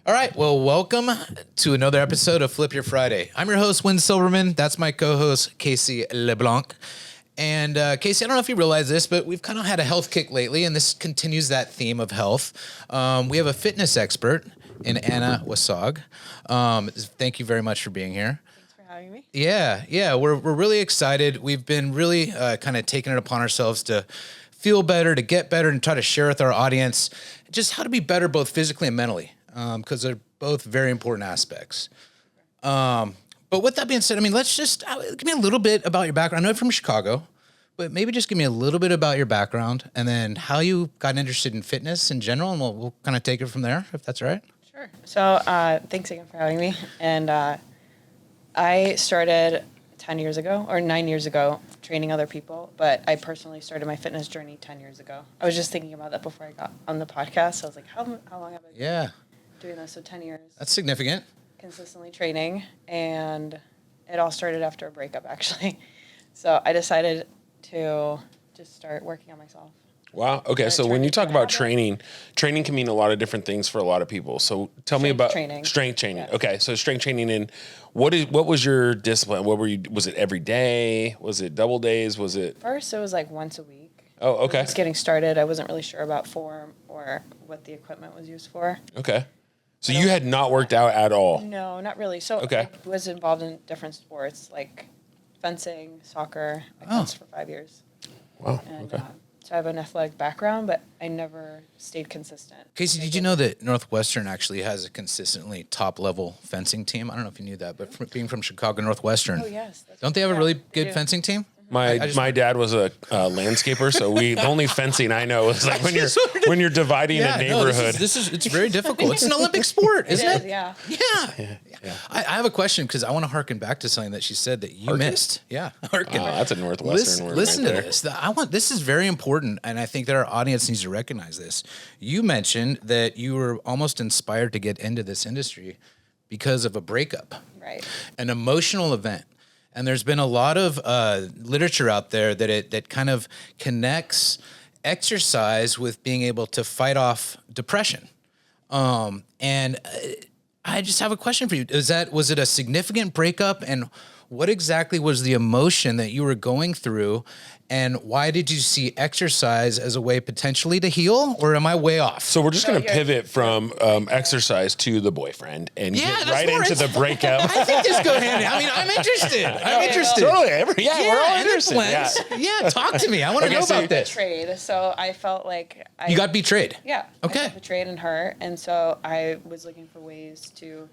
All right, well, welcome to another episode of Flip Your Friday. I'm your host, Wynn Silberman. That's my co-host, Casey LeBlanc. And Casey, I don't know if you realize this, but we've kind of had a health kick lately, and this continues that theme of health. We have a fitness expert in Anna Wasag. Thank you very much for being here. Thanks for having me. Yeah, we're really excited. We've been really kind of taking it upon ourselves to feel better, to get better, and try to share with our audience just how to be better both physically and mentally. Because they're both very important aspects. But with that being said, I mean, let's just give me a little bit about your background. I know you're from Chicago, but maybe just give me a little bit about your background and then how you got interested in fitness in general, and we'll kind of take it from there, if that's all right. Sure. So thanks again for having me. And I started 9 years ago, training other people, but I personally started my fitness journey 10 years ago. I was just thinking about that before I got on the podcast. So I was like, how long have I been doing this? So 10 years. That's significant. Consistently training, and it all started after a breakup, actually. So I decided to just start working on myself. Wow. Okay. So when you talk about training can mean a lot of different things for a lot of people. So tell me about strength training. Yes. Okay. So strength training, and what was your discipline? Was it every day? Was it double days? Was it? First, it was like once a week. Oh, okay. Just getting started. I wasn't really sure about form or what the equipment was used for. Okay. So you had not worked out at all? No, not really. So okay. I was involved in different sports like fencing, soccer. I fenced for 5 years. Wow. And, okay. So I have an athletic background, but I never stayed consistent. Casey, did you know that Northwestern actually has a consistently top-level fencing team? I don't know if you knew that, but being from Chicago Northwestern, Oh, yes. don't they have a really good fencing team? My dad was a landscaper, so the only fencing I know is like when you're dividing a neighborhood. No, it's very difficult. It's an Olympic sport, isn't it? Yeah. Yeah. I have a question because I want to harken back to something that she said that you missed. Yeah, harken. That's a Northwestern word. Listen right to there. this. This is very important, and I think that our audience needs to recognize this. You mentioned that you were almost inspired to get into this industry because of a breakup, Right. an emotional event. And there's been a lot of literature out there that kind of connects exercise with being able to fight off depression. And I just have a question for you. Was it a significant breakup? And what exactly was the emotion that you were going through? And why did you see exercise as a way potentially to heal? Or am I way off? So we're just going to pivot from exercise to the boyfriend and get right into the breakup. I think this go hand in hand. I mean, I'm interested. Totally. We're all interested. Yeah, talk to me. I want to know about this. Betrayed. So I felt like You got betrayed? Yeah. Okay. I felt betrayed and hurt. And so I was looking for ways to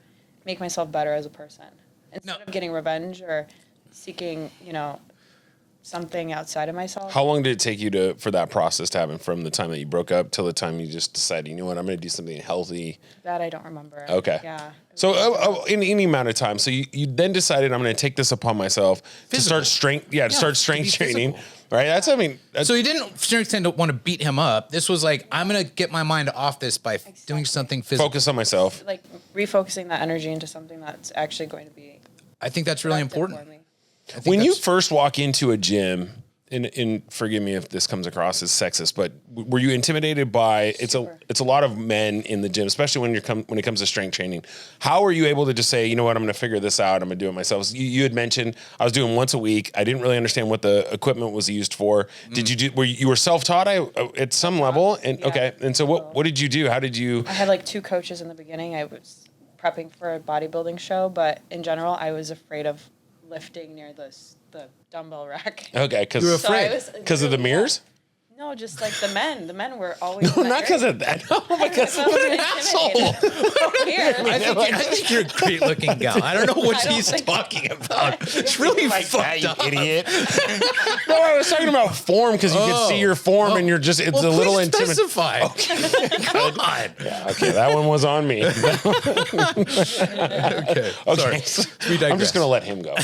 make myself better as a person. Instead of getting revenge or seeking, something outside of myself. How long did it take you for that process to happen from the time that you broke up till the time you just decided, you know what, I'm going to do something healthy? That I don't remember. Okay. Yeah. So in any amount of time. So you then decided, I'm going to take this upon myself to start strength training. Right. So you didn't strength train to want to beat him up. This was like, I'm going to get my mind off this by doing something physical. Focus on myself. Like refocusing that energy into something that's actually going to be. I think that's really important. For me. When you first walk into a gym, and forgive me if this comes across as sexist, but were you intimidated by it's a lot of men in the gym, especially when it comes to strength training? How are you able to just say, you know what, I'm going to figure this out, I'm going to do it myself? You had mentioned I was doing once a week. I didn't really understand what the equipment was used for. Did you do? You were self-taught at some level, and okay. And so what did you do? How did you? I had like 2 coaches in the beginning. I was prepping for a bodybuilding show, but in general, I was afraid of lifting near the dumbbell rack. Okay, because you were afraid because of the mirrors. No, just like the men. The men were always. No, not because of that. No, because what an asshole. I think you're a great looking gal. I don't know what she's talking about. It's really fucked up. You idiot. No, I was talking about form because you could see your form and you're just, it's a little intimidating. Specify. Okay. Come on. Yeah, okay, that one was on me. Okay. Sorry. I'm just going to let him go.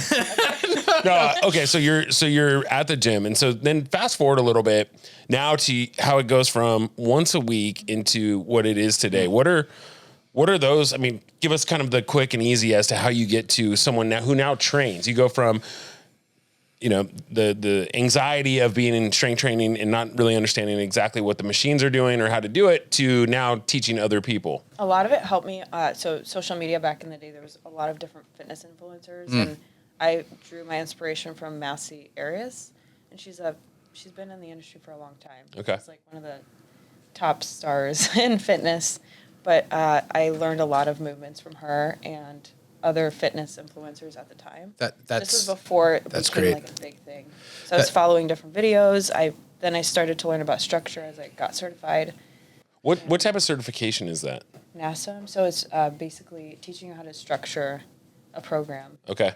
No, okay, so you're at the gym. And so then fast forward a little bit now to how it goes from once a week into what it is today. What are those? I mean, give us kind of the quick and easy as to how you get to someone who now trains. You go from the anxiety of being in strength training and not really understanding exactly what the machines are doing or how to do it to now teaching other people? A lot of it helped me. So social media back in the day, there was a lot of different fitness influencers, and I drew my inspiration from Massey Arias, and she's been in the industry for a long time. Okay. She's like one of the top stars in fitness, but I learned a lot of movements from her and other fitness influencers at the time. This was before it became great. like a big thing. So I was following different videos. Then I started to learn about structure as I got certified. What type of certification is that? NASM. So it's basically teaching you how to structure a program. Okay.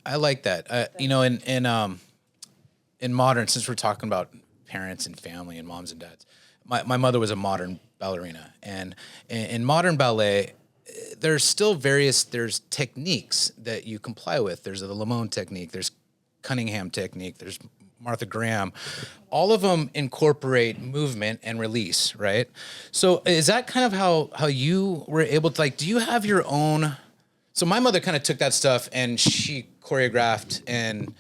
I like that. In modern, since we're talking about parents and family and moms and dads, my mother was a modern ballerina, and in modern ballet, there's techniques that you comply with. There's the Lamone technique, there's Cunningham technique, there's Martha Graham. All of them incorporate movement and release, right? So is that kind of how you were able to, like, do you have your own? So my mother kind of took that stuff and she choreographed and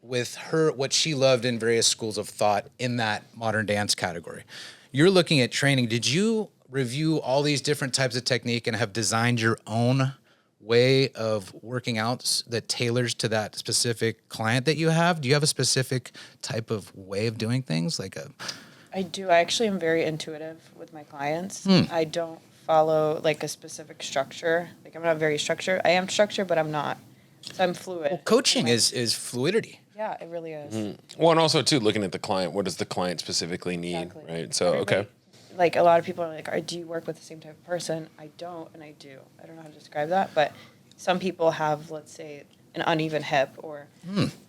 with her, what she loved in various schools of thought in that modern dance category. You're looking at training. Did you review all these different types of technique and have designed your own way of working out that tailors to that specific client that you have? Do you have a specific type of way of doing things? I do. I actually am very intuitive with my clients. I don't follow like a specific structure. Like I'm not very structured. I am structured, but I'm not. So I'm fluid. Well, coaching is fluidity. Yeah, it really is. Well, and also too, looking at the client, what does the client specifically need, Exactly. right? So, okay. Like a lot of people are like, do you work with the same type of person? I don't, and I do. I don't know how to describe that, but some people have, let's say, an uneven hip, or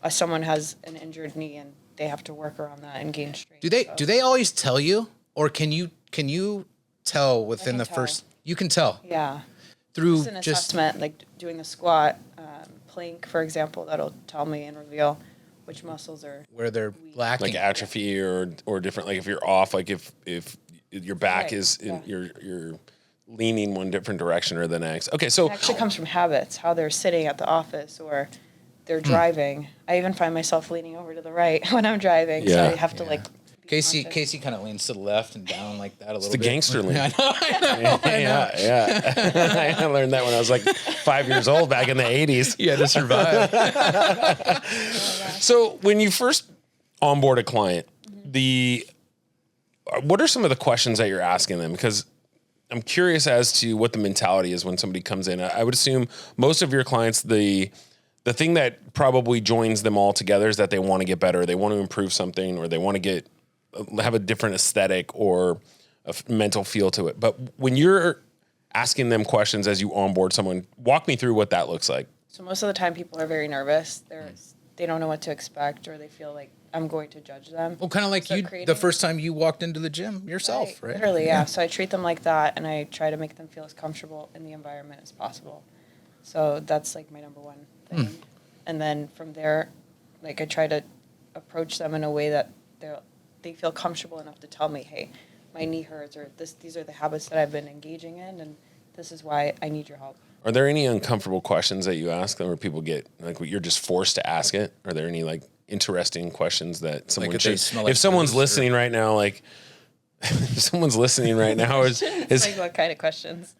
someone has an injured knee, and they have to work around that and gain strength. Do they always tell you, or can you tell within the first? You can tell. Yeah. Through Just an assessment, like doing a squat, plank, for example, that'll tell me and reveal which muscles are where they're lacking, like atrophy or different. Like if you're off, like if your back Right, is yeah. you're leaning one different direction or the next. Okay, so It actually comes from habits, how they're sitting at the office or they're driving. I even find myself leaning over to the right when I'm driving, so Yeah. I have to like. be conscious. Casey kind of leans to the left and down like that a little the bit. gangster lean. I know. Yeah. I learned that when I was like 5 years old back in the 80s. Yeah, to survive. So when you first onboard a client, what are some of the questions that you're asking them? Because I'm curious as to what the mentality is when somebody comes in. I would assume most of your clients, the thing that probably joins them all together is that they want to get better, they want to improve something, or they want to have a different aesthetic or a mental feel to it. But when you're asking them questions as you onboard someone, walk me through what that looks like. So most of the time, people are very nervous. They don't know what to expect, or they feel like I'm going to judge them. Well, kind of like So the first time you walked into the gym yourself, right? Literally, yeah. So I treat them like that, and I try to make them feel as comfortable in the environment as possible. So that's like my number one thing. And then from there, like I try to approach them in a way that they feel comfortable enough to tell me, hey, my knee hurts, or these are the habits that I've been engaging in, and this is why I need your help. Are there any uncomfortable questions that you ask them, where people get like you're just forced to ask it? Are there any like interesting questions that someone if should? they smell like If someone's booze or- listening right now, like if someone's listening right now, is Like what kind of questions?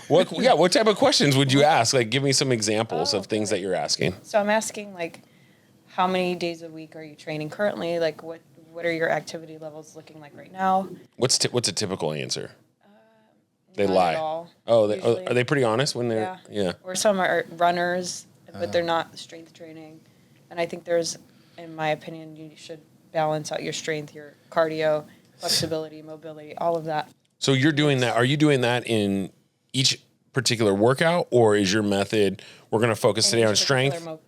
what type of questions would you ask? Like, give me some examples of things that you're asking. So I'm asking, like, how many days a week are you training currently? Like, what are your activity levels looking like right now? What's a typical answer? They Not lie. at all, Oh, usually. are they pretty honest when they're? Yeah. Or some are runners, but they're not strength training. And I think in my opinion, you should balance out your strength, your cardio, flexibility, mobility, all of that. So you're doing that. Are you doing that in each particular workout, or is your method? We're going to focus today on strength. Workout.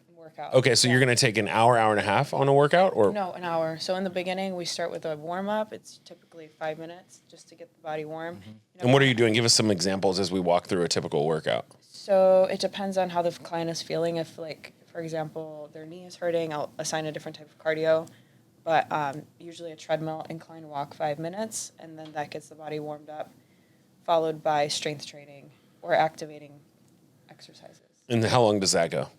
Okay, so you're going to take an hour and a half on a workout, or No, an hour. So in the beginning, we start with a warm up. It's typically 5 minutes just to get the body warm. And what are you doing? Give us some examples as we walk through a typical workout. So it depends on how the client is feeling. If, like, for example, their knee is hurting, I'll assign a different type of cardio. But usually a treadmill incline walk 5 minutes, and then that gets the body warmed up, followed by strength training or activating exercises. And how long does that go?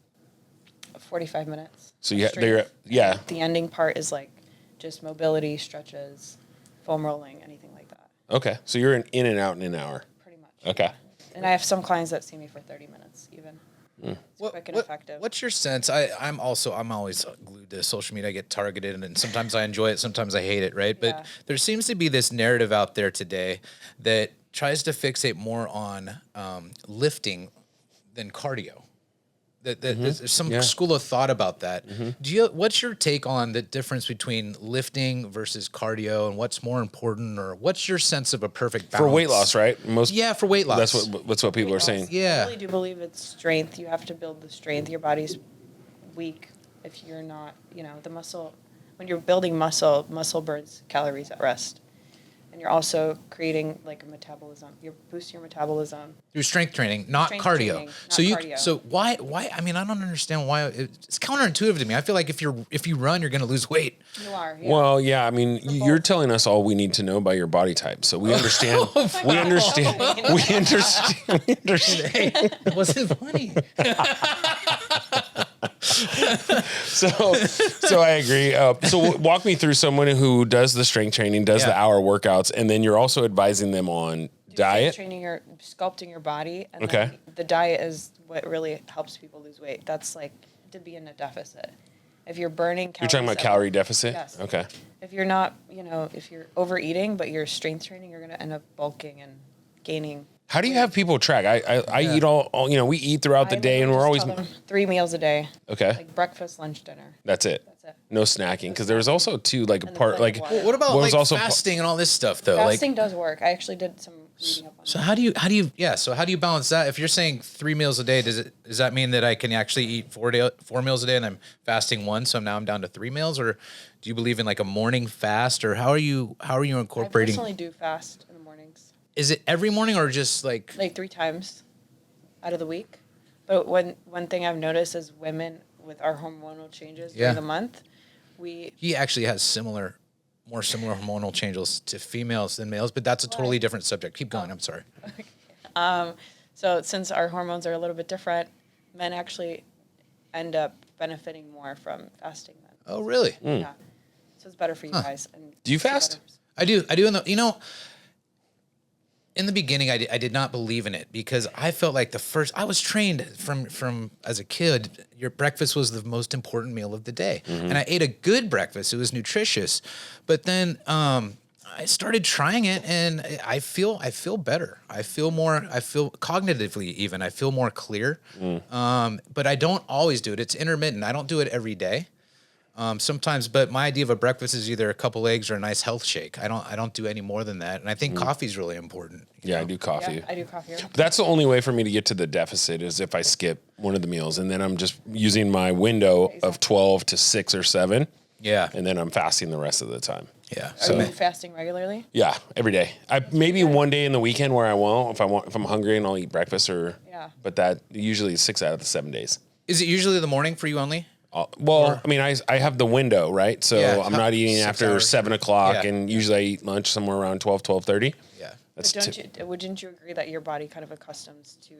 45 minutes. So you strength. yeah. The ending part is like just mobility, stretches, foam rolling, anything like that. Okay. So you're in and out in an hour. Pretty much. Okay. And I have some clients that see me for 30 minutes even. It's quick and effective. What's your sense? I'm always glued to social media. I get targeted, and sometimes I enjoy it, sometimes I hate it, right? But Yeah. there seems to be this narrative out there today that tries to fixate more on lifting than cardio. There's some school of thought about that. What's your take on the difference between lifting versus cardio, and what's more important, or what's your sense of a perfect balance? For weight loss, right? For weight loss. That's what people are saying. Yeah. I really do believe it's strength. You have to build the strength. Your body's weak if you're not, the muscle. When you're building muscle burns calories at rest. And you're also creating like a metabolism. You're boosting your metabolism. Through strength training, not Strength cardio. training, not So cardio. So why? I mean, I don't understand why. It's counterintuitive to me. I feel like if you run, you're going to lose weight. You are. Yeah. Well, yeah, I mean, you're telling us all we need to know by your body type. So we understand. We understand. We understand. We understand. It wasn't funny. So I agree. So walk me through someone who does the strength training, does the hour workouts, and then you're also advising them on diet. Training sculpting your body. And Okay. then the diet is what really helps people lose weight. That's like to be in a deficit. If you're burning You're calories. talking about calorie deficit? Yes. Okay. If you're not, if you're overeating, but you're strength training, you're going to end up bulking and gaining. How do you have people track? I eat all, we eat throughout the day, and we're always 3 meals a day. okay. Like breakfast, lunch, dinner. That's it. That's it. No snacking, because there was also too like a And part then like water. What about What was like also fasting and all this stuff though? Fasting does work. I actually did some reading up on So that. how do you balance that? If you're saying 3 meals a day, does that mean that I can actually eat 4 meals a day and I'm fasting one, so now I'm down to 3 meals? Or do you believe in like a morning fast, or how are you I incorporating? personally do fast in the mornings. Is it every morning or just like 3 times out of the week. But one thing I've noticed is women with our hormonal changes during the month, he actually has more similar hormonal changes to females than males, but that's a totally different subject. Keep going. I'm sorry. So since our hormones are a little bit different, men actually end up benefiting more from fasting then. Oh, really? Yeah. So it's better for you guys. And Do you it's fast? better. I do. In the beginning, I did not believe in it because I felt like I was trained from as a kid, your breakfast was the most important meal of the day. And I ate a good breakfast. It was nutritious. But then I started trying it and I feel better. I feel cognitively even, I feel more clear. But I don't always do it. It's intermittent. I don't do it every day. Sometimes, but my idea of a breakfast is either a couple eggs or a nice health shake. I don't do any more than that. And I think coffee's really important. Yeah, I do coffee. Yeah, I do coffee. But that's the only way for me to get to the deficit is if I skip one of the meals, and then I'm just using my window of 12 to 6 or 7. Yeah. And then I'm fasting the rest of the time. Yeah. Are you fasting regularly? Yeah, every day. Maybe one day in the weekend where I won't, if I'm hungry and I'll eat breakfast but that usually is 6 out of the 7 days. Is it usually the morning for you only? Well, I mean, I have the window, right? So I'm not eating 6 after hours. 7 o'clock, Yeah. and usually I eat lunch somewhere around 12:30. Yeah. That's Wouldn't you agree that your body kind of accustoms to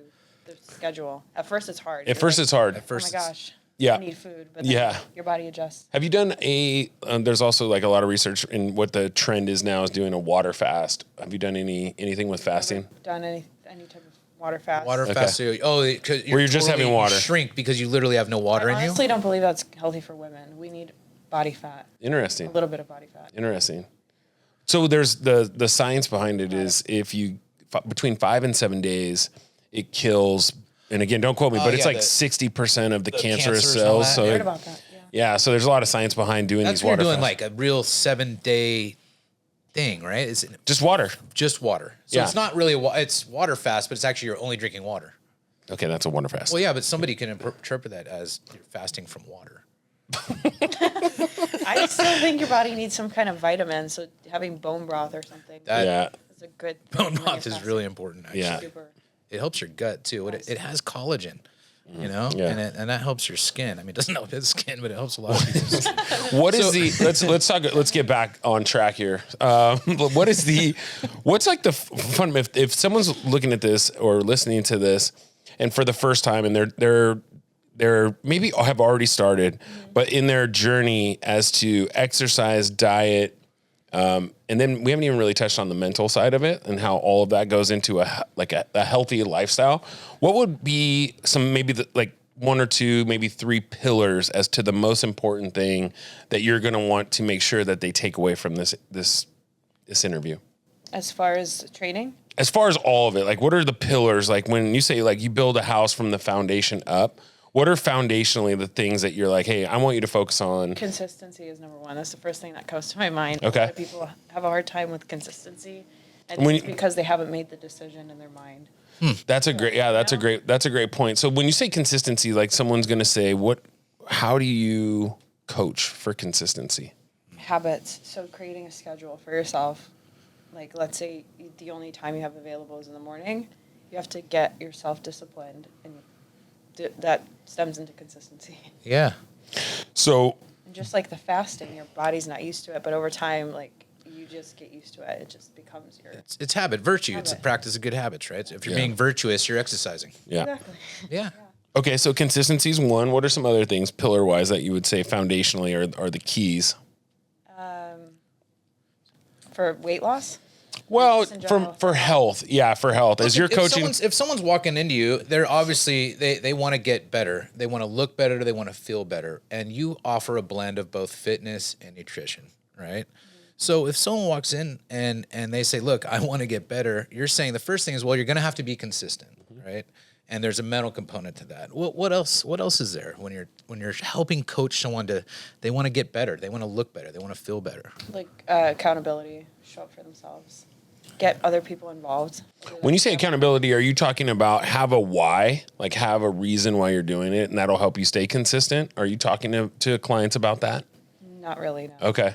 the schedule? At first, it's hard. At first, it's hard. Oh my gosh. Yeah. I need food. But then your body adjusts. Have you done there's also like a lot of research in what the trend is now is doing a water fast. Have you done anything with fasting? Done any type of water fast? Water fast. So, because Where you're just having water. Shrink because you literally have no water in I you. honestly don't believe that's healthy for women. We need body fat. Interesting. A little bit of body fat. Interesting. So there's the science behind it is if you between 5 and 7 days, it kills. And again, don't quote me, but it's like 60% of the cancerous cells. I So heard about that. yeah, so there's a lot of science behind doing That's these what water you're doing fasts. like a real 7-day thing, right? Is it Just water. just water? So Yeah. it's not really it's water fast, but it's actually you're only drinking water. Okay, that's a water fast. Well, yeah, but somebody can interpret that as you're fasting from water. I still think your body needs some kind of vitamin. So having bone broth or something Yeah. is a good Bone when you're broth is fasting. really important. Actually. Yeah. Super. It helps your gut too. It has collagen, Yeah. and that helps your skin. I mean, it doesn't help his skin, but it helps a lot of people's skin. What is let's get back on track here. But what's like the fun if someone's looking at this or listening to this, and for the first time, and they're maybe have already started, but in their journey as to exercise, diet, and then we haven't even really touched on the mental side of it and how all of that goes into a healthy lifestyle. What would be some maybe one or two, maybe three pillars as to the most important thing that you're going to want to make sure that they take away from this interview? As far as training? As far as all of it, like what are the pillars? Like when you say like you build a house from the foundation up, what are foundationally the things that you're like, hey, I want you to focus on? Consistency is number one. That's the first thing that comes to my mind. Okay. A lot of people have a hard time with consistency, and it's because they haven't made the decision in their mind. That's a great point. So when you say consistency, like someone's going to say, how do you coach for consistency? Habits. So creating a schedule for yourself. Like, let's say the only time you have available is in the morning. You have to get yourself disciplined, and that stems into consistency. Yeah. So And just like the fasting, your body's not used to it, but over time, like, you just get used to it. It just becomes your... It's habit, virtue. Habit. It's a practice of good habits, right? If you're being virtuous, you're exercising. yeah. Exactly. Yeah. Okay, so consistency is one. What are some other things, pillar-wise, that you would say foundationally are the keys? For weight loss? Well, Just in general. for health. Yeah, for health. As you're coaching... If someone's walking into you, they're obviously, they want to get better. They want to look better. They want to feel better. And you offer a blend of both fitness and nutrition, right? So if someone walks in and they say, look, I want to get better, you're saying the first thing is, well, you're going to have to be consistent, right? And there's a mental component to that. What else is there when you're helping coach someone they want to get better, they want to look better, they want to feel better? Like accountability, show up for themselves, get other people involved. When you say accountability, are you talking about have a why, like have a reason why you're doing it, and that'll help you stay consistent? Are you talking to clients about that? Not really, no. Okay.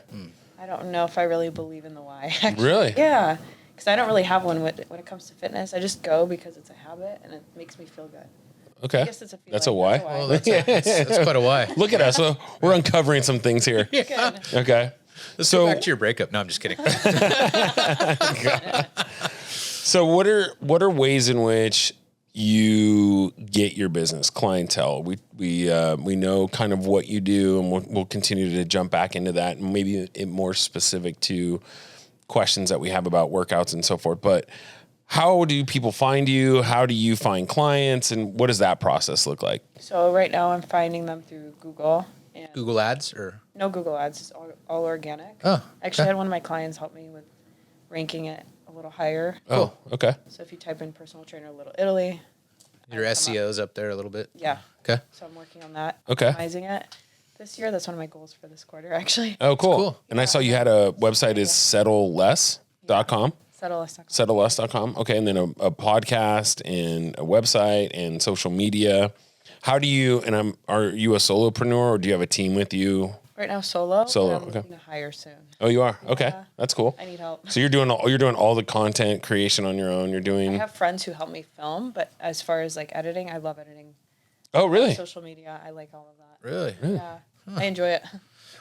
I don't know if I really believe in the why. Actually. Really? Yeah, because I don't really have one when it comes to fitness. I just go because it's a habit and it makes me feel good. Okay. I guess it's a feeling. That's a why. Well, that's quite a why. Look at us. We're uncovering some things here. Good. Okay. Let's go back to your breakup. No, I'm just kidding. So what are ways in which you get your business clientele? We know kind of what you do, and we'll continue to jump back into that, and maybe more specific to questions that we have about workouts and so forth. But how do people find you? How do you find clients, and what does that process look like? So right now I'm finding them through Google. And Google Ads or? No Google Ads, it's all organic. Oh, I actually okay. had one of my clients help me with ranking it a little higher. Oh, okay. So if you type in personal trainer Little Italy. Your SEO's up there a little bit? Yeah. Okay. So I'm working on that. Okay. Optimizing it this year. That's one of my goals for this quarter, actually. Oh, cool. cool. And I saw you had a website is settleless.com. Settleless.com. Settleless.com. Okay. And then a podcast and a website and social media. How do you, and are you a solopreneur or do you have a team with you? Right now, solo. Solo, But I'm okay. looking to hire soon. Oh, you are? Okay. That's cool. I need help. So you're doing all the content creation on your own. You're I doing, have friends who help me film, but as far as like editing, I love editing. oh, really? Social media, I like all of that. Really? Yeah. I enjoy it.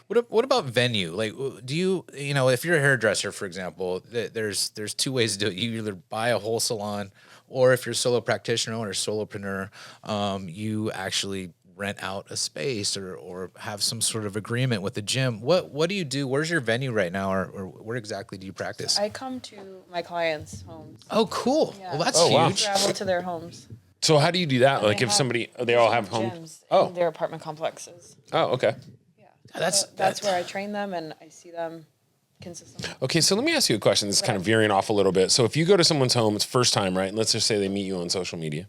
What about venue? Like, do you if you're a hairdresser, for example, there's two ways to do it. You either buy a whole salon, or if you're a solo practitioner or a solopreneur, you actually rent out a space or have some sort of agreement with the gym. What do you do? Where's your venue right now, or where exactly do you practice? I come to my clients' homes. Oh, cool. Yeah. Well, that's Oh, wow. huge. Travel to their homes. So how do you do that? Like They if have somebody, they all have home. gyms Oh. in their apartment complexes. Oh, okay. Yeah. That's Where I train them and I see them consistently. Okay, so let me ask you a question. This is kind of veering off a little bit. So if you go to someone's home, it's first time, right? And let's just say they meet you on social media.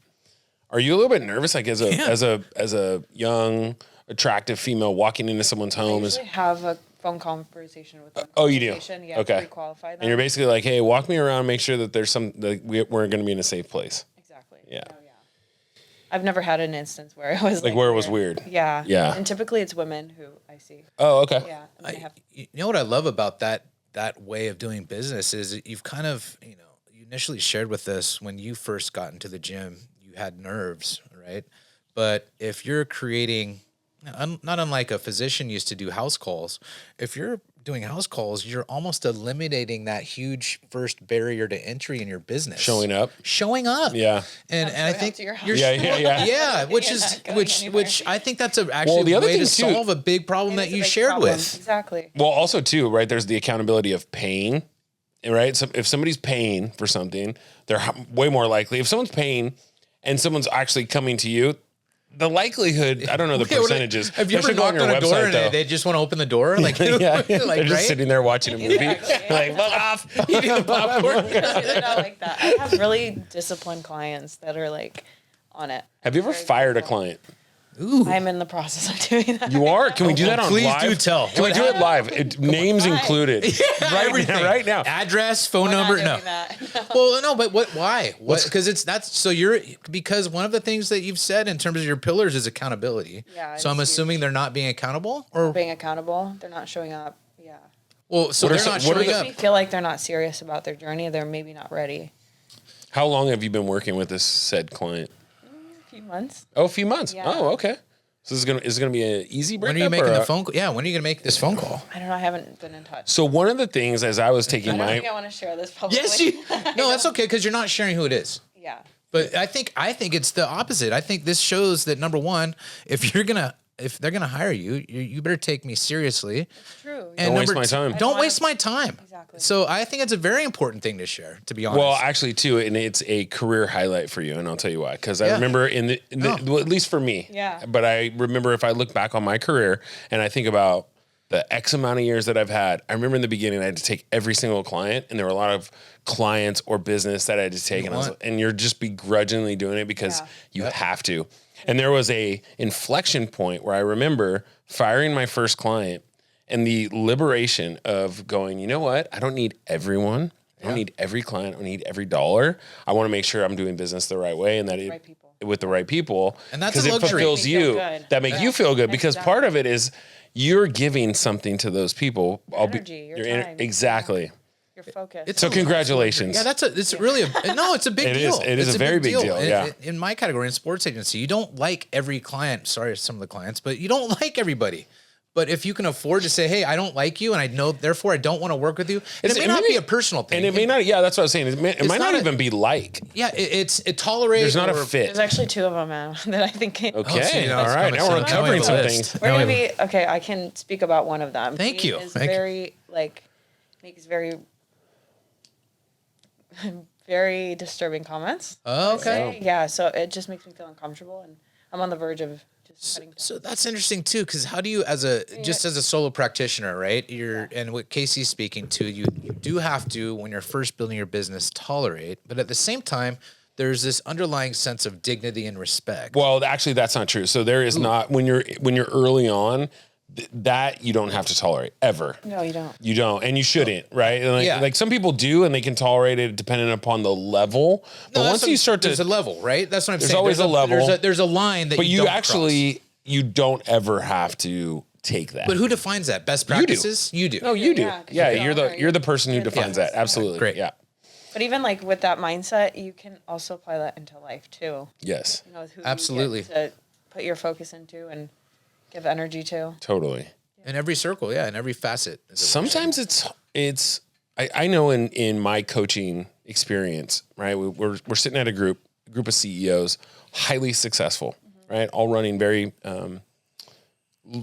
Are you a little bit nervous, like as a young, attractive female walking into someone's I home? usually have a phone conversation with them. Oh, you do? Yeah, Okay. pre-qualify them. And you're basically like, hey, walk me around, make sure that there's we're going to be in a safe place. Exactly. Yeah. Oh, yeah. I've never had an instance where it was Like where it was weird. Yeah. Yeah. And typically it's women who I see. Oh, okay. Yeah. And they have You know what I love about that way of doing business is that you've kind of, you initially shared with us when you first got into the gym, you had nerves, right? But if you're creating, not unlike a physician used to do house calls, if you're doing house calls, you're almost eliminating that huge first barrier to entry in your business. Showing up. Yeah. And I think to your house. you're yeah, which is which I think that's actually the a other way thing to too- solve a big problem that It's a you big shared problem. with. Exactly. Well, also too, right? There's the accountability of paying, right? So if somebody's paying for something, they're way more likely. If someone's paying and someone's actually coming to you, the likelihood, I don't know the percentages. Have you ever should go knocked on a door and though. they just want to open the door? Like, Yeah, they're like just right? sitting there watching a movie. Exactly. Like, fuck off, eating the popcorn. They're not like that. I have really disciplined clients that are like on it. Have you ever Very fired a grateful. client? Ooh. I'm in the process of doing that. You are? Can we do that on Please live? do tell. Can we do it live? Names Why? included. Everything. Right now. Address, phone We're not number. doing No. that. Well, no, but why? Because because one of the things that you've said in terms of your pillars is accountability. Yeah, So I'm it's assuming huge. they're not being accountable, or Being accountable, they're not showing up. Yeah. well, so What are they're not some- what are showing the- up. They feel like they're not serious about their journey. They're maybe not ready. How long have you been working with this said client? A few months. Oh, a few months. Yeah. Oh, okay. So is it gonna be an easy breakup? When are you making or the a- phone call? Yeah, when are you going to make this phone call? I don't know. I haven't been in touch. So one of the things as I was taking I don't my think I want to share this publicly. Yes, you. No, that's okay because you're not sharing who it is. Yeah. But I think it's the opposite. I think this shows that number one, if they're gonna hire you, you better take me seriously. True. And Don't waste number my time. Don't waste my time. Exactly. So I think it's a very important thing to share. To be honest. well, actually, too, and it's a career highlight for you, and I'll tell you why. Because I Yeah. remember well, at least for me. Yeah. But I remember if I look back on my career and I think about the X amount of years that I've had, I remember in the beginning I had to take every single client, and there were a lot of clients or business that I had to take, and you're just begrudgingly doing it because Yeah. you have to. And there was a inflection point where I remember firing my first client and the liberation of going, you know what? I don't need everyone. I don't need every client. I don't need every dollar. I want to make sure I'm doing business the right way and that right people. with the right people. And that's 'cause a it luxury. fulfills Make you feel you. good. That make you feel good because Exactly. part of it is you're giving something to those people. Energy, your time. Exactly. Your focus. It's So a- congratulations. Yeah, it's really it's a big It deal. is. It is It's a very big deal, yeah. In my category, in sports agency, you don't like every client. Sorry, some of the clients, but you don't like everybody. But if you can afford to say, "Hey, I don't like you, and I know, therefore, I don't want to work with you," and it may not be a personal thing, And it may not. Yeah, that's what I was saying. It might not not a- even be like. Yeah, it tolerates. There's not a fit. There's actually two of them that I think. Okay. so you know, All it's right. coming Now we're soon. Now we uncovering have a some list. things. We're Now gonna we be okay. I can speak about one of them. Thank He you. Is Thank you. very makes very disturbing comments. Oh, okay. Yeah, so it just makes me feel uncomfortable, and I'm on the verge of just cutting. So that's interesting too, because how do you, as a solo practitioner, right? And what Casey's speaking to, you do have to, when you're first building your business, tolerate, but at the same time, there's this underlying sense of dignity and respect. Well, actually, that's not true. So there is not when you're early on. That you don't have to tolerate ever. No, you don't. You don't, and you shouldn't, right? And Yeah. like some people do, and they can tolerate it depending upon the level. But once you start there's a to, level, right? That's what I'm saying. There's always a level. There's a line that but you don't actually you don't ever have to take that. cross. But who defines that? Best do. practices? You do. No, you do. Yeah, 'cause Yeah, you you're the person who you're the defines boss. that. Absolutely. Great. Yeah. But even like with that mindset, you can also apply that into life too. Yes. You know, who Absolutely. you get to put your focus into and give energy to. Totally. In every circle, yeah, in every facet. Sometimes it's I know in my coaching experience, right? We're sitting at a group of CEOs, highly successful, right? All running very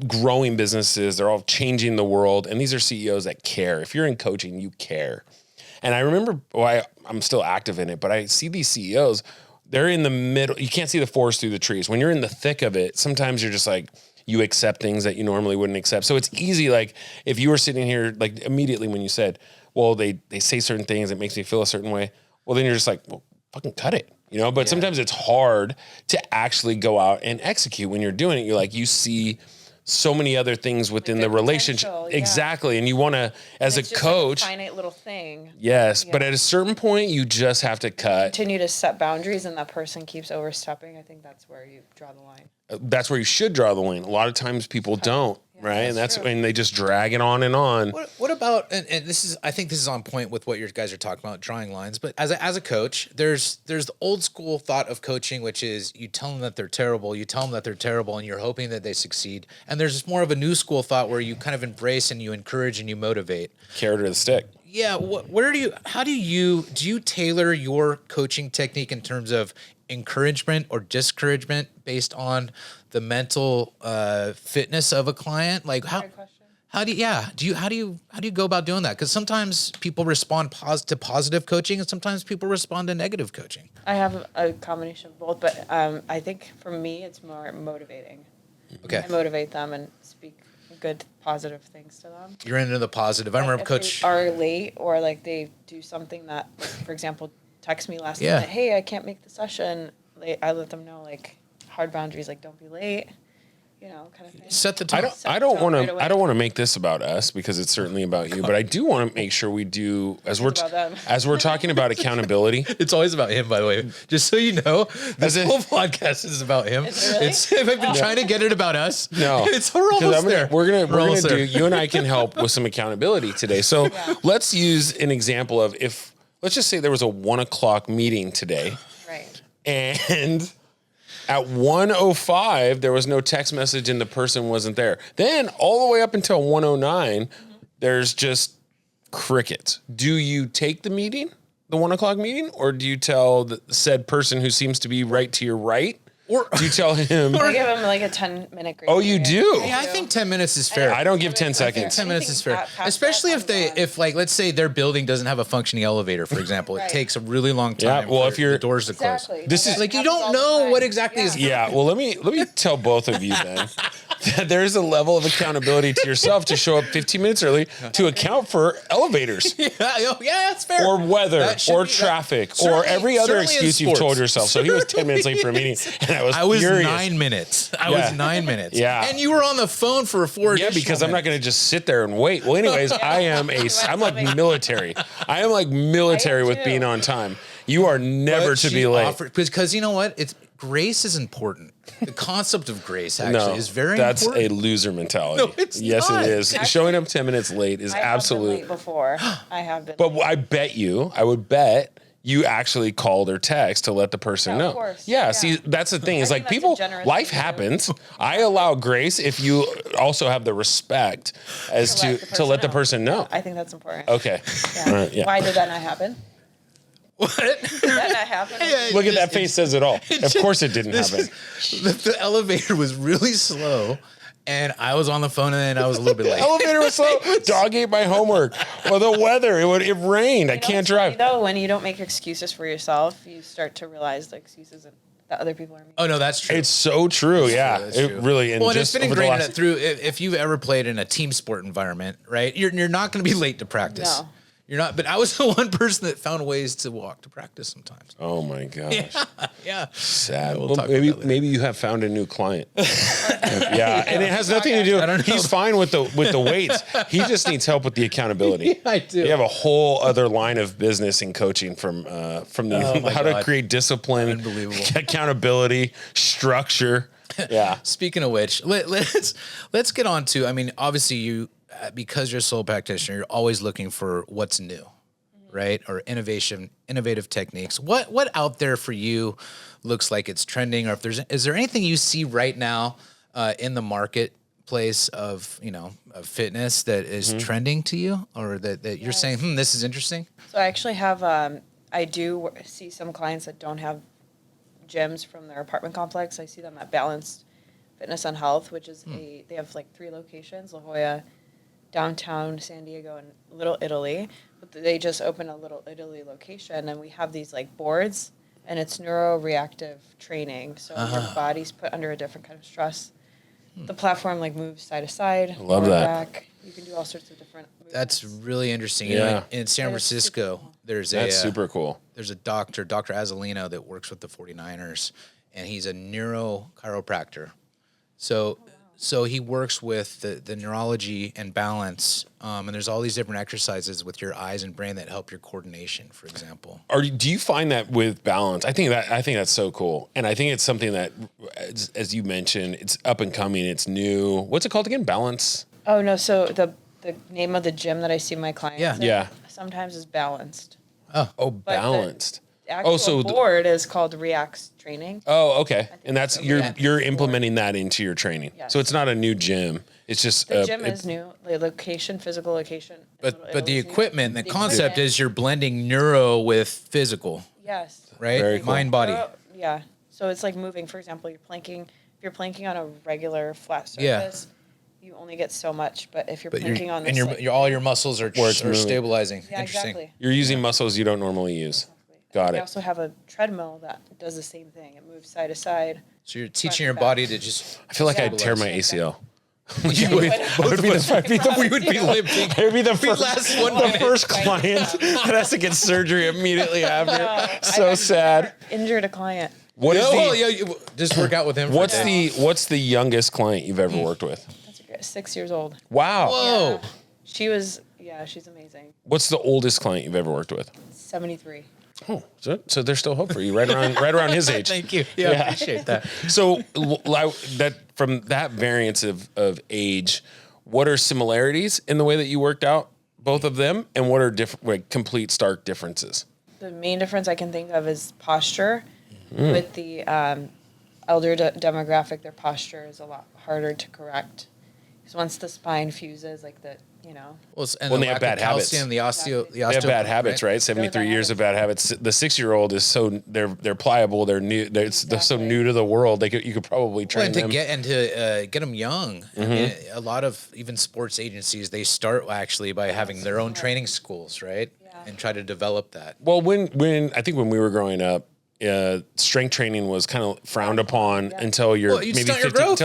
growing businesses. They're all changing the world, and these are CEOs that care. If you're in coaching, you care. And I remember, I'm still active in it, but I see these CEOs. They're in the middle. You can't see the forest through the trees. When you're in the thick of it, sometimes you're just like, you accept things that you normally wouldn't accept. So it's easy. Like if you were sitting here, like immediately when you said, well, they say certain things, it makes me feel a certain way. Well, then you're just like, well, fucking cut it, you know? But sometimes it's hard to actually go out and execute when you're doing it. You're like, you see so many other things within the relationship. potential, yeah. Exactly. And you want to, as a It's just coach, like a finite little thing. yes, but at a certain point, you just have to cut. Continue to set boundaries, and that person keeps overstepping. I think that's where you draw the line. That's where you should draw the line. A lot of times people don't. right? And that's true. when they just drag it on and on. What about, and I think this is on point with what your guys are talking about, drawing lines, but as a coach, there's the old school thought of coaching, which is you tell them that they're terrible, and you're hoping that they succeed. And there's more of a new school thought where you kind of embrace and you encourage and you motivate. Carrot or the stick. Yeah. How do you tailor your coaching technique in terms of encouragement or discouragement based on the mental fitness of a client? Like how do you go about doing that? Because sometimes people respond to positive coaching and sometimes people respond to negative coaching. I have a combination of both, but I think for me, it's more motivating. Okay. I motivate them and speak good, positive things to them. You're into the positive. I remember If Coach. they are late or like they do something that, for example, text me last Yeah. minute, hey, I can't make the session. I let them know like hard boundaries, like don't be late, kind of thing. Set the tone. I don't want to make this about us because it's certainly about you, but I do want to make sure we do as we're about them. as we're talking about accountability. It's always about him, by the way. Just so you know, this whole podcast is about him. Is it really? I've been trying to get it about us. No, we're almost there. We're gonna almost do. there. You and I can help with some accountability today. So let's use an example of let's just say there was a 1:00 meeting today, Right. and at 1:05 there was no text message and the person wasn't there. Then all the way up until 1:09, there's just crickets. Do you take the meeting, the 1:00 meeting, or do you tell the said person who seems to be right to your right? Or do you tell him? I give them like a 10-minute grace. Oh, you period. do? Yeah, I think 10 minutes is fair. I don't give 10 seconds. 10 minutes is fair. Anything Especially past that, if like, let's say their building doesn't have a functioning elevator, for example. It Right. takes a really long Yeah, time well, for if you're- the doors to close. Exactly. This is- Like, you Happens all don't the know time. what exactly is. Yeah, well, let me tell both of you then that there's a level of accountability to yourself to show up 15 minutes early to account for elevators Yeah, that's fair. or weather That should or be- traffic or certainly- every other certainly in excuse you've sports. told yourself. So he was 10 minutes late for a meeting, and I was furious. 9 minutes. I Yeah. was 9 minutes. Yeah. And you were on the phone for 4 Yeah, because I'm not going to just sit there and wait. Well, anyways, I'm like military. I am like military with too. being on time. You are never to be late. Because you know what? Grace is important. The concept of grace actually is very that's important. a loser mentality. No, it's yes, not. it is. Showing up 10 minutes late is I have been absolute. late before. I have been. But I would bet you actually called or text to let the person Yeah, know. of course. Yeah, Yeah. see, that's the thing. It's think like that's a people, generous life thing to do. happens. I allow grace if you also have the respect as to let the person know. I think that's important. Okay. Yeah. All right, yeah. Why did that not happen? What? Did that not happen? Yeah, Look at just- that face says it all. Of course it didn't This happen. the elevator was really slow, and I was on the phone, and I was a little bit late. Elevator was slow. Dog ate my homework. Well, the weather. It rained. I can't drive. Though, when you don't make excuses for yourself, you start to realize the excuses that other people are making. Oh no, that's true. It's so true. Yeah, That's it true. really. And Well, and it's just been over the ingrained last- through. If you've ever played in a team sport environment, right? You're not going to be late to practice. No. You're not. But I was the one person that found ways to walk to practice sometimes. Oh my gosh. Yeah. Sad. We'll Well, talk maybe about that later. maybe you have found a new client. Yeah, and it has nothing to do. I don't know. He's fine with the weights. He just needs help with the accountability. I do. You have a whole other line of business in coaching from the my how to God. create discipline, Unbelievable. accountability, structure. Yeah. Speaking of which, let's get on to. I mean, obviously, you because you're a sole practitioner, you're always looking for what's new, right? Or innovative techniques. What out there for you looks like it's trending, or if is there anything you see right now in the marketplace of fitness that is trending to you, or that you're saying, this is interesting? So I actually have, I do see some clients that don't have gyms from their apartment complex. I see them at Balanced Fitness and Health, which is they have like 3 locations: La Jolla, downtown San Diego, and Little Italy. But they just opened a Little Italy location, and we have these like boards, and it's neuroreactive training. So your body's put under a different kind of stress. The platform like moves side to side. love forward, that. Back. You can do all sorts of different movements. That's really interesting. Yeah. In San That is super Francisco, cool. there's That's super cool. There's a Dr. Azolino that works with the 49ers, and he's a neurochiropractor. So So he works with the neurology and balance, and there's all these different exercises with your eyes and brain that help your coordination, for example. Do you find that with balance? I think that's so cool, and I think it's something that, as you mentioned, it's up and coming. It's new. What's it called again? Balance. Oh no! So the name of the gym that I see my clients Yeah. sometimes is Balanced. Oh, Balanced. The actual board is called Reacts Training. Oh, okay. And that's so. you're implementing that into your training. Yes. So it's not a new gym. It's just The gym is new. The location, physical location. But the equipment, the concept is you're blending neuro with physical, Yes. right? Very cool. Mind, body. Yeah. So it's like moving. For example, you're planking. If you're planking on a regular flat Yeah. surface, you only get so much. But if you're But planking on and this, all your muscles are Where it's moving. stabilizing. yeah, Interesting. exactly. you're using muscles you don't normally use. Got We it. also have a treadmill that does the same thing. It moves side to side. So you're teaching your body to just. I feel like I'd Yeah. tear my ACL. You would. We would be limping. It would be the last 1 minute. first client that has to get surgery immediately after. So I sad. Injured a client. What is just work out with him. what's the youngest client you've ever worked with? That's great. 6 years old. Wow. Whoa. She's amazing. What's the oldest client you've ever worked with? 73. Oh, so there's still hope for you, right around his age. Thank you. Yeah, I appreciate that. So that from that variance of age, what are similarities in the way that you worked out both of them, and what are complete stark differences? The main difference I can think of is posture. With the elder demographic, their posture is a lot harder to correct. Because once the spine fuses, Well, and When the they have lack bad of calcium, the They have bad habits, right? 73 years of bad habits. The 6-year-old is they're pliable. They're new. They're so new to the world. You could probably train them. To get them young. I mean, a lot of even sports agencies, they start actually by having their own training schools, right? Yeah. And try to develop that. Well, when I think when we were growing up, strength training was kind of frowned upon until you're You'd maybe stunt your 50, growth.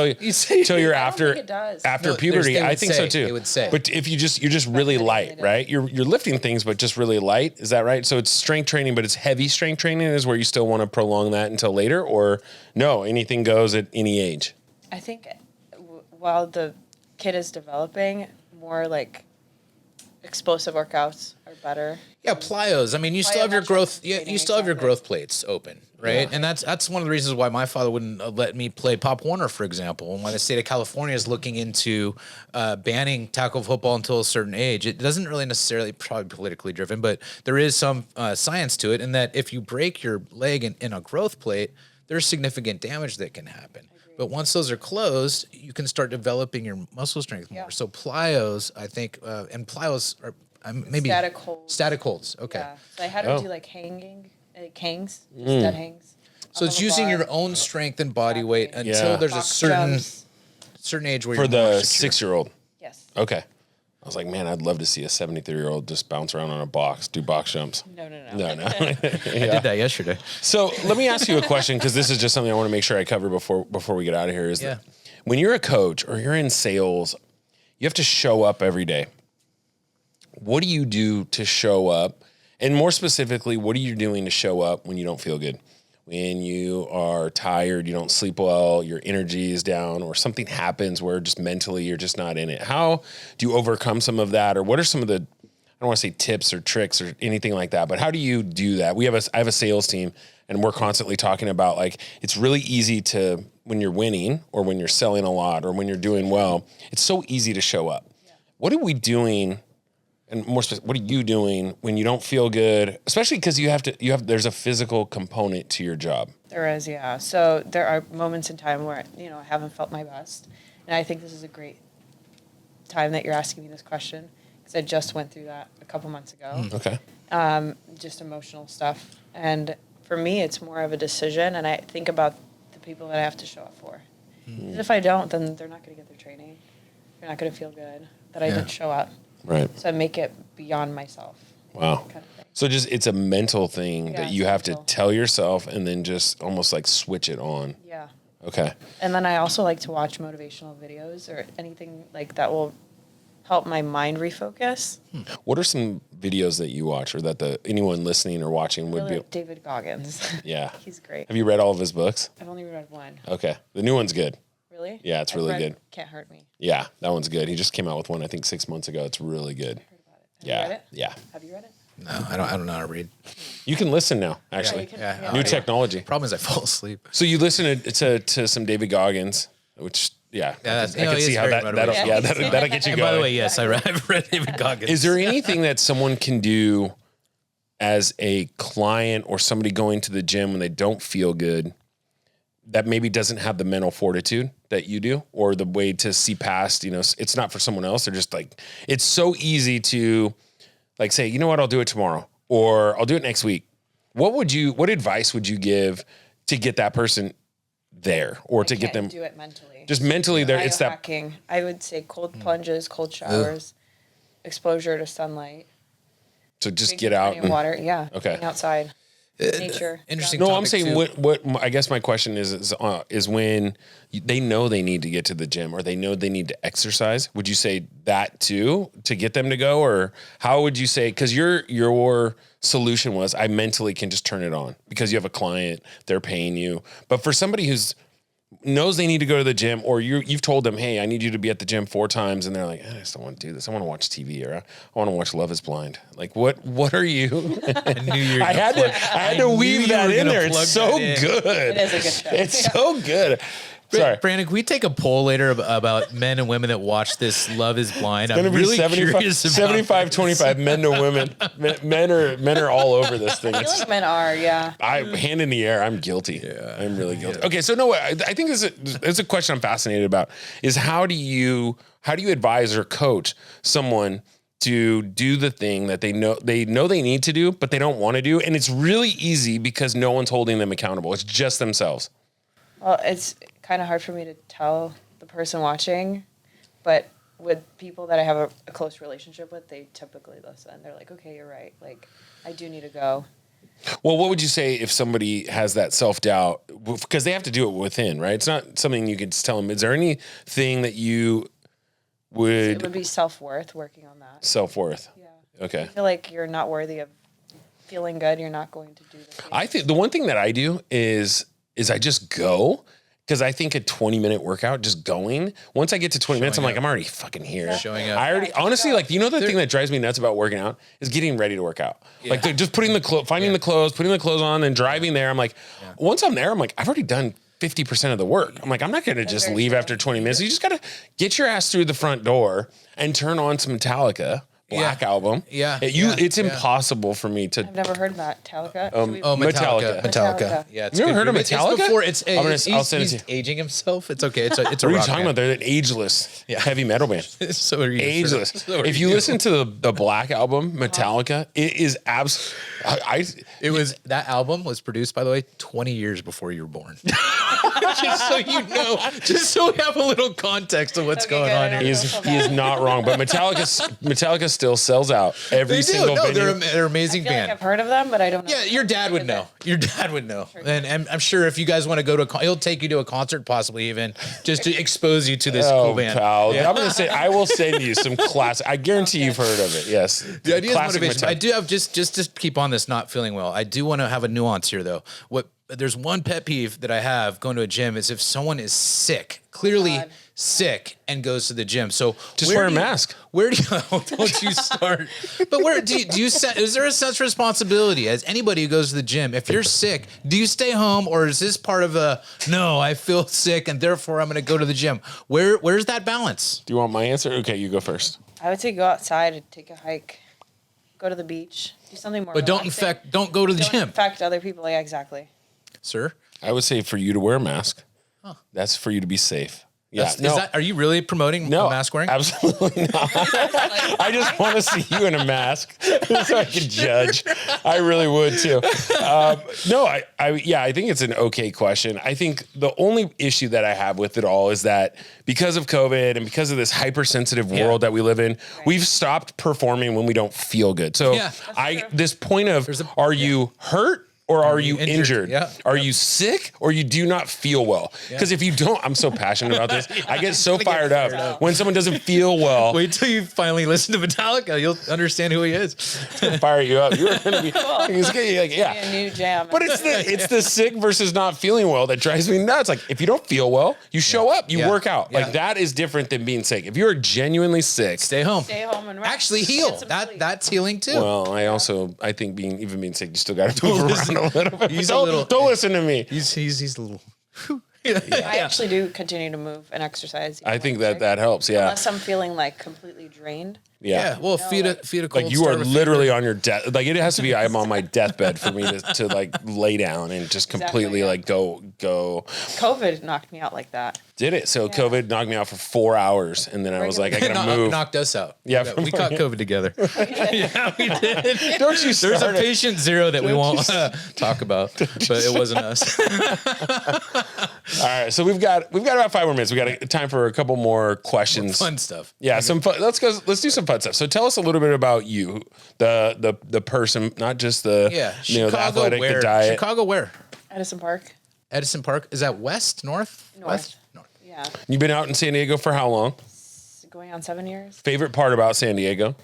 until you're I don't after think it does. after No, puberty. they would I think so say, too. they would say. But if you're just really light, right? You're lifting things, but just really light. Is that right? So it's strength training, but it's heavy strength training is where you still want to prolong that until later, or no, anything goes at any age. I think while the kid is developing, more like explosive workouts are better. Yeah, plyos. I mean, you still have your growth. Yeah, you still have your growth plates open, right? And that's one of the reasons why my father wouldn't let me play Pop Warner, for example. And why the state of California is looking into banning tackle football until a certain age. It doesn't really necessarily, probably politically driven, but there is some science to it. In that if you break your leg in a growth plate, there's significant damage that can happen. But once those are closed, you can start developing your muscle strength more. Yeah. So plyos, I think, and plyos are maybe Static holds. Static holds. Okay. Yeah. So I had to do like hangs, dead hangs. So it's using your own strength and body weight until there's a Box certain jumps. age where For you're more the secure. 6-year-old. Yes. Okay. I was like, man, I'd love to see a 73-year-old just bounce around on a box, do box jumps. No. No. I did that yesterday. So let me ask you a question, because this is just something I want to make sure I cover before we get out of here. Is that when you're a coach or you're in sales, you have to show up every day. What do you do to show up? And more specifically, what are you doing to show up when you don't feel good? When you are tired, you don't sleep well, your energy is down, or something happens where just mentally you're just not in it. How do you overcome some of that? Or what are some of the, I don't want to say tips or tricks or anything like that, but how do you do that? I have a sales team, and we're constantly talking about, like, it's really easy to, when you're winning or when you're selling a lot or when you're doing well, it's so easy to show up. Yeah. What are we doing? And more specific, what are you doing when you don't feel good? Especially because there's a physical component to your job. There is, yeah. So there are moments in time where, I haven't felt my best. And I think this is a great time that you're asking me this question, because I just went through that a couple months ago. Okay. Just emotional stuff. And for me, it's more of a decision, and I think about the people that I have to show up for. Mm. If I don't, then they're not going to get their training. They're not going to feel good that I didn't show up. Right. So I make it beyond myself. Wow. Kind of thing. So it's a mental thing that you have to tell yourself and then just almost like switch it on. Yeah. Okay. And then I also like to watch motivational videos or anything like that will help my mind refocus. What are some videos that you watch, or that anyone listening or watching would Really be? like David Goggins. Yeah. He's great. Have you read all of his books? I've only read one. Okay. The new one's good. Really? Really? Yeah, it's really good. Can't Hurt Me. Yeah, that one's good. He just came out with one, I think 6 months ago. It's really good. Have Yeah. you read it? Yeah. Have you read it? No, I don't know how to read. You can listen now, actually. Yeah. New technology. Problem is I fall asleep. So you listen to some David Goggins, which I that's- can see he's how very that'll motivational. that'll get you And going. by the way, yes, I've read David Goggins. Is there anything that someone can do as a client or somebody going to the gym when they don't feel good that maybe doesn't have the mental fortitude that you do, or the way to see past, it's not for someone else? They're just like, it's so easy to like say, you know what, I'll do it tomorrow, or I'll do it next week. What advice would you give to get that person there, or to get them do it mentally? just mentally there? It's that Biohacking. I would say cold plunges, cold showers, exposure to sunlight. So just Drinking get out plenty of water. Yeah. Okay. Being outside. Nature. Interesting. No, topic I'm saying too. what I guess my question is when they know they need to get to the gym, or they know they need to exercise. Would you say that too to get them to go, or how would you say? Because your solution was I mentally can just turn it on because you have a client, they're paying you. But for somebody who's knows they need to go to the gym, or you've told them, hey, I need you to be at the gym 4 times, and they're like, I just don't want to do this. I want to watch TV, or I want to watch Love Is Blind. Like, what are you? I knew you were I had to weave that in there. It's so good. It is a good show. It's so good. Sorry. Brandon, can we take a poll later about men and women that watch this Love Is Blind? It's I'm really 75, curious about 75 25 men to women. Men are all over this thing. I feel like men are, yeah. Hand in the air. I'm guilty. Yeah, I'm really guilty. Okay, so no, I think there's a question I'm fascinated about is how do you advise or coach someone to do the thing that they know they need to do, but they don't want to do, and it's really easy because no one's holding them accountable. It's just themselves. Well, it's kind of hard for me to tell the person watching, but with people that I have a close relationship with, they typically listen. They're like, okay, you're right. Like, I do need to go. Well, what would you say if somebody has that self-doubt? Because they have to do it within, right? It's not something you could just tell them. Is there anything that you It would be self-worth, working on that. Self-worth. Yeah. Okay. I feel like you're not worthy of feeling good. You're not going to do the thing. I think the one thing that I do is I just go. Because I think a 20-minute workout, just going, once I get to 20 minutes, I'm like, I'm already fucking here. Showing up. I already, honestly, like, the thing that drives me nuts about working out is getting ready to work out. Yeah. Like, just finding the clothes, putting the clothes on, and driving there. I'm like, once I'm there, I'm like, I've already done 50% of the work. I'm like, I'm not going to just leave after 20 minutes. You just got to get your ass through the front door and turn on some Metallica. Black album. Yeah. It's impossible for me to. I've never heard that. Metallica? Metallica. Metallica. Yeah, it's You ever good. heard of Metallica? It's before I'll send it to he's you. aging himself. It's okay. It's a What are you rock talking band. about? They're an ageless heavy metal band. So are you. Ageless. So are If you listen to the Black album, Metallica, it is That album was produced, by the way, 20 years before you were born. Just so you know, just so we have a little context of what's going on here. he is not wrong. But Metallica still sells out every They do. single No, venue. they're an amazing I feel like band. I've heard of them, but I don't know. Yeah, your dad would know. Your dad would know. And I'm sure if you guys want to go to he'll take you to a concert, possibly even, just to expose you to this cool band. Pal. I'm going to say, I will send you some classic. I guarantee you've heard of it. Yes. The idea is Classic motivation. Metallica. I do have just to keep on this not feeling well. I do want to have a nuance here, though. There's one pet peeve that I have going to a gym is if someone is sick, clearly sick, and goes to the gym. So Just wear a mask. Where do you don't you start? But where do you is there a sense of responsibility as anybody who goes to the gym? If you're sick, do you stay home, or is this part of no, I feel sick and therefore I'm going to go to the gym? Where's that balance? Do you want my answer? Okay, you go first. I would say go outside and take a hike, go to the beach, do something more. But don't go to the Don't gym, infect other people. Yeah, exactly. sir. I would say for you to wear a mask. That's for you to be safe. Yeah. Are you really promoting mask wearing? Absolutely not. I just want to see you in a mask so I can judge. I really would too. I think it's an okay question. I think the only issue that I have with it all is that because of COVID and because of this hypersensitive world that we live in, we've stopped performing when we don't feel good. So this point of, are you hurt or are you injured? Yeah. Are you sick or you do not feel well? Because if you don't, I'm so passionate about this. I get so fired up when someone doesn't feel well. Wait till you finally listen to Metallica. You'll understand who he is. It's gonna fire you up. You're gonna be like, yeah. A new jam. But it's the sick versus not feeling well that drives me nuts. Like if you don't feel well, you show up, you work out. Like that is different than being sick. If you're genuinely sick, Stay home. Stay home and rest. Actually heal. Get some sleep. That's healing too. well, I think being sick, you still got to move around a little bit. He's Don't listen to me. He's a little. I actually do continue to move and exercise. I think that helps. Yeah. Unless I'm feeling like completely drained. Yeah. Well, feed a cold Like you are starter literally on your death. Like it has to be. I'm on my deathbed for me to like lay down and just completely like go. COVID knocked me out like that. Did it? So COVID knocked me out for 4 hours, and then I was like, I gotta move. Knocked us out. Yeah, we caught COVID together. Yeah, we did. Don't you start There's a it. patient zero that we won't talk about, but it wasn't us. All right, so we've got about 5 more minutes. We got time for a couple more questions. Fun stuff. Yeah, some fun. Let's do some fun stuff. So tell us a little bit about you, the person, not just the the athletic, where? the diet. Chicago where? Edison Park. Edison Park. Is that west, north? West? North. Yeah. You've been out in San Diego for how long? Going on 7 years. Favorite part about San Diego?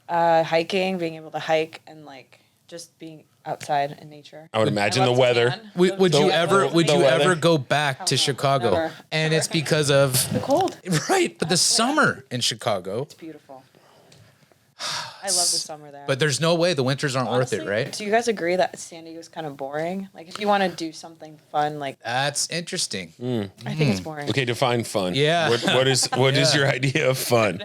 Hiking, being able to hike and like just being outside in nature. I would imagine the love to weather. tan. Would you ever weather. go back to Chicago? Never. And it's because of The cold. right, but the summer in Chicago. It's beautiful. I love the summer there. But there's no way the winters aren't worth it, Honestly, right? do you guys agree that San Diego's kind of boring? Like if you want to do something fun, like That's interesting. I think it's boring. Okay, define fun. Yeah. What is your idea of fun?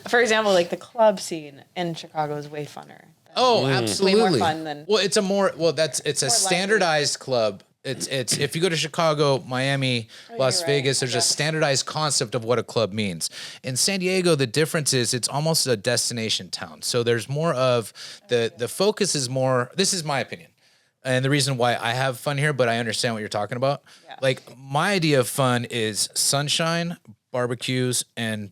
For example, like the club scene in Chicago is way funner. Oh, absolutely. Way more fun than- Well, it's a lively. standardized club. It's if you go to Chicago, Miami, Las you're right. Vegas, there's a standardized concept of what a club means. In San Diego, the difference is it's almost a destination town. So there's more of the focus is more. This is my opinion, and the reason why I have fun here, but I understand what you're talking about. Yeah. Like my idea of fun is sunshine, barbecues, and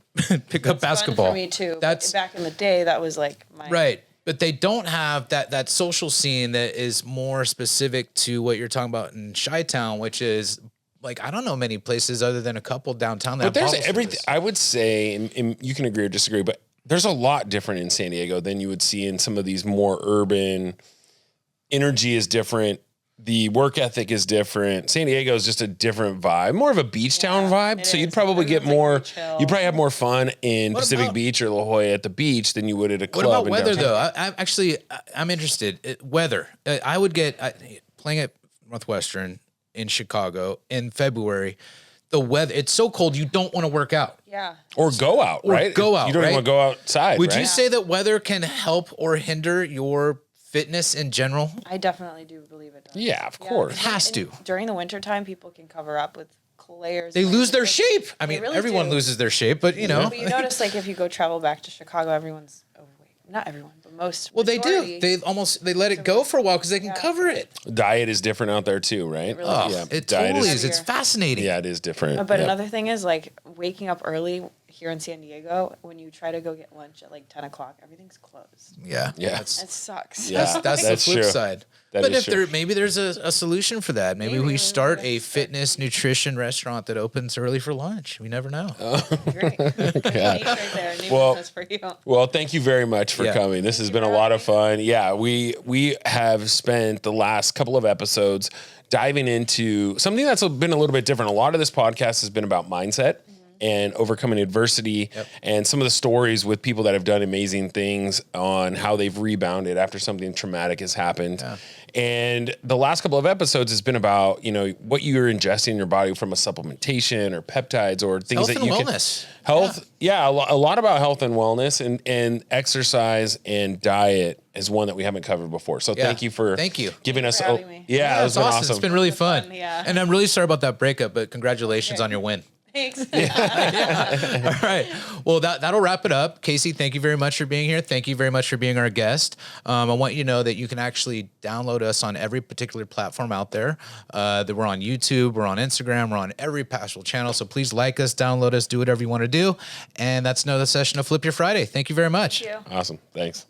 pick up basketball. Fun for me too. That's Back in the day, that was like my right. But they don't have that social scene that is more specific to what you're talking about in Chi-Town, which is like, I don't know many places other than a couple downtown that But there's have bottles of everything. this. I would say, and you can agree or disagree, but there's a lot different in San Diego than you would see in some of these more urban. Energy is different. The work ethic is different. San Diego is just a different vibe, more of a beach town vibe. it So you'd is. probably get Everyone's, like, more. really chill. You'd probably have more fun in What Pacific about- Beach or La Jolla at the beach than you would at a What club. about in weather downtown. though? I'm interested. Weather. I would get playing at Northwestern in Chicago in February. The weather, it's so cold you don't want to work out. Yeah. Or go out, right? go out, You don't right? even want to go outside. Would right? you say that weather can help or hinder your fitness in general? I definitely do believe it does. Yeah, of course. It has to. During the wintertime, people can cover up with layers. They and lose their layers. shape. I mean, really everyone do. loses their shape, but you know. But you notice, like, if you go travel back to Chicago, everyone's overweight. Not everyone, but most. Well, they do. majority. They let it go for a while because they can cover it. Diet is different out there too, right? really Oh, is. it diet totally is- is. It's fascinating. Yeah, it is different. But Yep. another thing is, like, waking up early here in San Diego, when you try to go get lunch at like 10 o'clock, everything's closed. Yeah. Yeah. It sucks. Yeah. That's the That's flip true. side. That But is if true. maybe there's a solution for that. Maybe we start a fitness nutrition restaurant that opens early for lunch. We never know. Great. Niche right there. New Well- business for you. Well, thank you very much for Yeah. coming. This has been a lot of fun. Yeah, we have spent the last couple of episodes diving into something that's been a little bit different. A lot of this podcast has been about mindset and overcoming adversity and some of the stories with people that have done amazing things on how they've rebounded after something traumatic has happened. Yeah. And the last couple of episodes has been about, what you're ingesting in your body from a supplementation or peptides or things Health that and you wellness. can health. Yeah, a lot about health and wellness and exercise and diet is one that we haven't covered before. So Yeah. thank you for giving us. for having me. Yeah, That's it's been awesome. It's been really fun. yeah. And I'm really sorry about that breakup, but congratulations on your win. Thanks. All right. Well, that'll wrap it up. Casey, thank you very much for being here. Thank you very much for being our guest. I want you to know that you can actually download us on every particular platform out there. That we're on YouTube, we're on Instagram, we're on every possible channel. So please like us, download us, do whatever you want to do. And that's another session of Flip Your Friday. Thank you very much. Thank you. Awesome. Thanks.